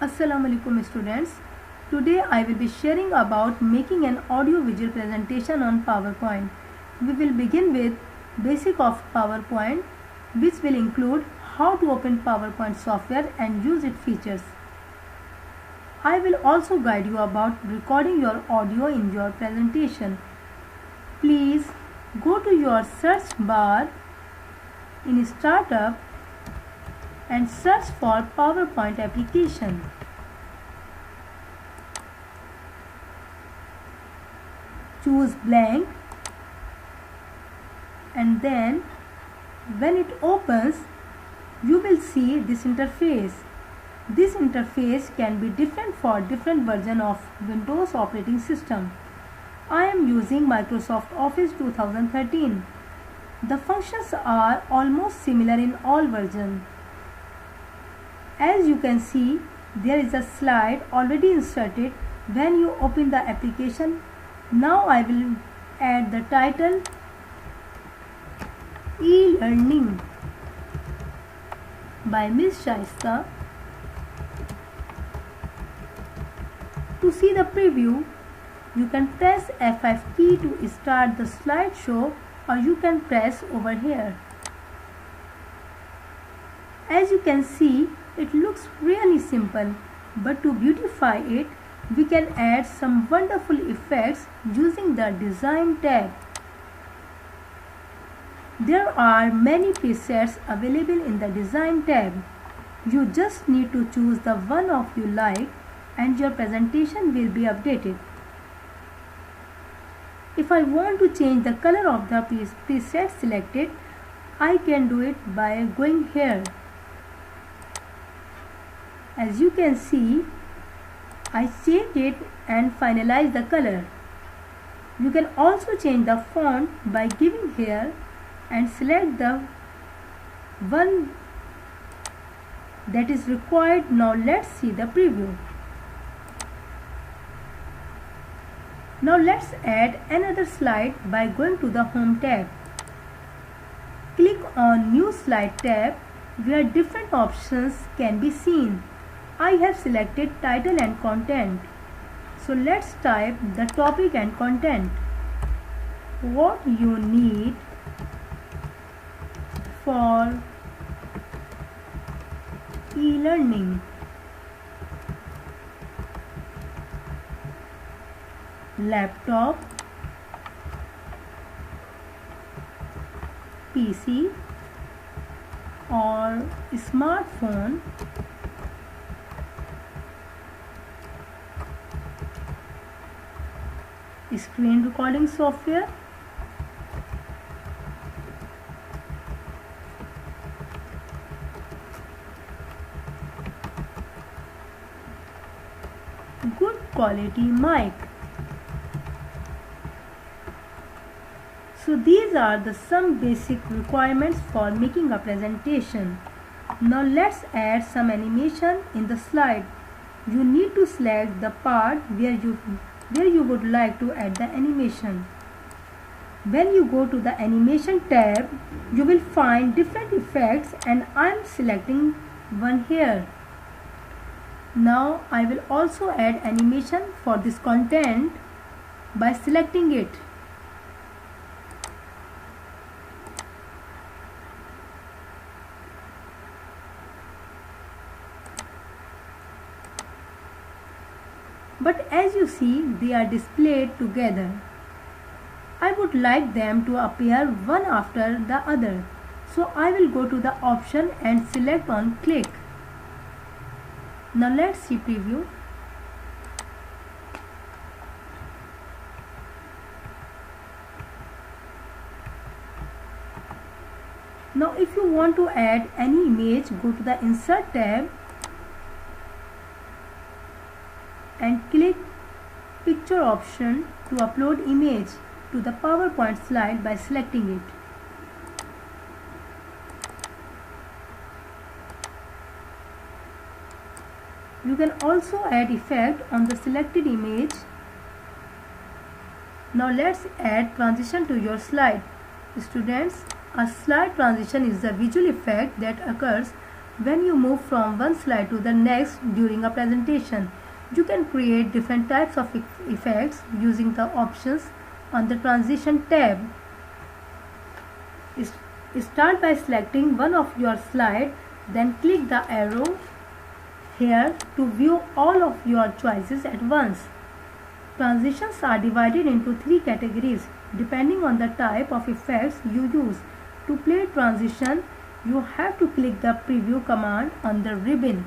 Assalamu alaikum students. Today I will be sharing about making an audio-visual presentation on PowerPoint. We will begin with basic of PowerPoint, which will include how to open PowerPoint software and use its features. I will also guide you about recording your audio in your presentation. Please go to your search bar in Startup and search for PowerPoint application. Choose blank and then when it opens you will see this interface. This interface can be different for different version of Windows operating system. I am using Microsoft Office 2013. The functions are almost similar in all versions. As you can see, there is a slide already inserted when you open the application. Now I will add the title ELearning by Ms. Shaista. To see the preview, you can press F5 key to start the slideshow, or you can press over here. As you can see, it looks really simple, but to beautify it, we can add some wonderful effects using the Design tab. There are many presets available in the Design tab. You just need to choose the one of you like and your presentation will be updated. If I want to change the color of the preset selected, I can do it by going here. As you can see, I changed it and finalized the color. You can also change the font by giving here and select the one that is required. Now let's see the preview. Now let's add another slide by going to the Home tab. Click on New Slide tab where different options can be seen. I have selected title and content. So let's type the topic and content. What you need for e-learning. Laptop, PC or smartphone, screen recording software, good quality mic. So these are some basic requirements for making a presentation. Now let's add some animation in the slide. You need to select the part where you would like to add the animation. When you go to the animation tab, you will find different effects and I am selecting one here. Now I will also add animation for this content by selecting it. But as you see, they are displayed together. I would like them to appear one after the other. So I will go to the option and select on click. Now let's see preview. Now if you want to add any image, go to the Insert tab and click Picture option to upload image to the PowerPoint slide by selecting it. You can also add effect on the selected image. Now let's add transition to your slide. Students, a slide transition is the visual effect that occurs when you move from one slide to the next during a presentation. You can create different types of effects using the options on the Transition tab. Start by selecting one of your slides, then click the arrow here to view all of your choices at once. Transitions are divided into 3 categories depending on the type of effects you use. To play transition, you have to click the preview command on the ribbon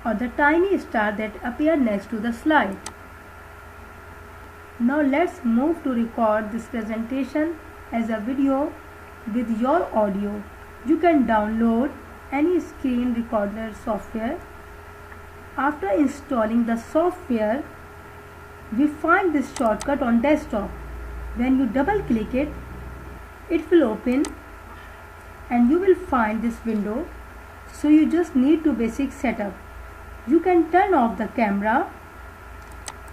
or the tiny star that appears next to the slide. Now let's move to record this presentation as a video with your audio. You can download any screen recorder software. After installing the software, we find this shortcut on desktop. When you double click it, it will open and you will find this window. So you just need to basic setup. You can turn off the camera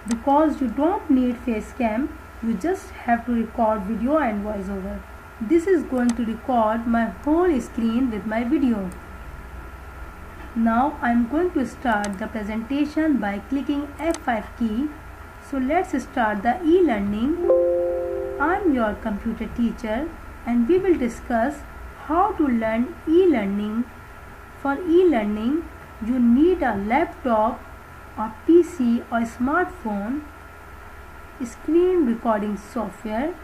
because you don't need face cam. You just have to record video and voiceover. This is going to record my whole screen with my video. Now I am going to start the presentation by clicking F5 key. So let's start the e-learning. I am your computer teacher and we will discuss how to learn e-learning. For e-learning, you need a laptop, a PC or smartphone, screen recording software,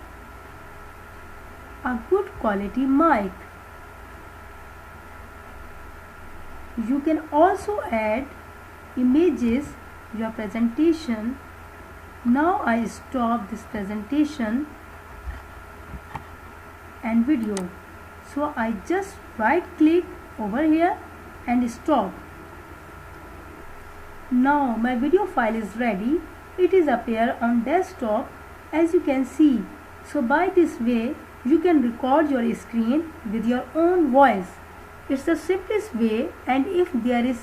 a good quality mic. You can also add images to your presentation. Now I stop this presentation and video. So I just right click over here and stop. Now my video file is ready. It is appear on desktop as you can see. So by this way you can record your screen with your own voice. It's the simplest way, and if there is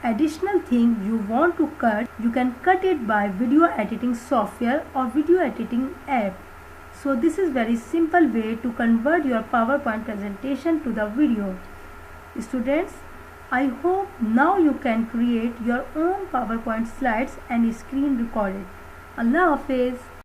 additional thing you want to cut, you can cut it by video editing software or video editing app. So this is very simple way to convert your PowerPoint presentation to the video. Students, I hope now you can create your own PowerPoint slides and screen record it. Allah Hafiz.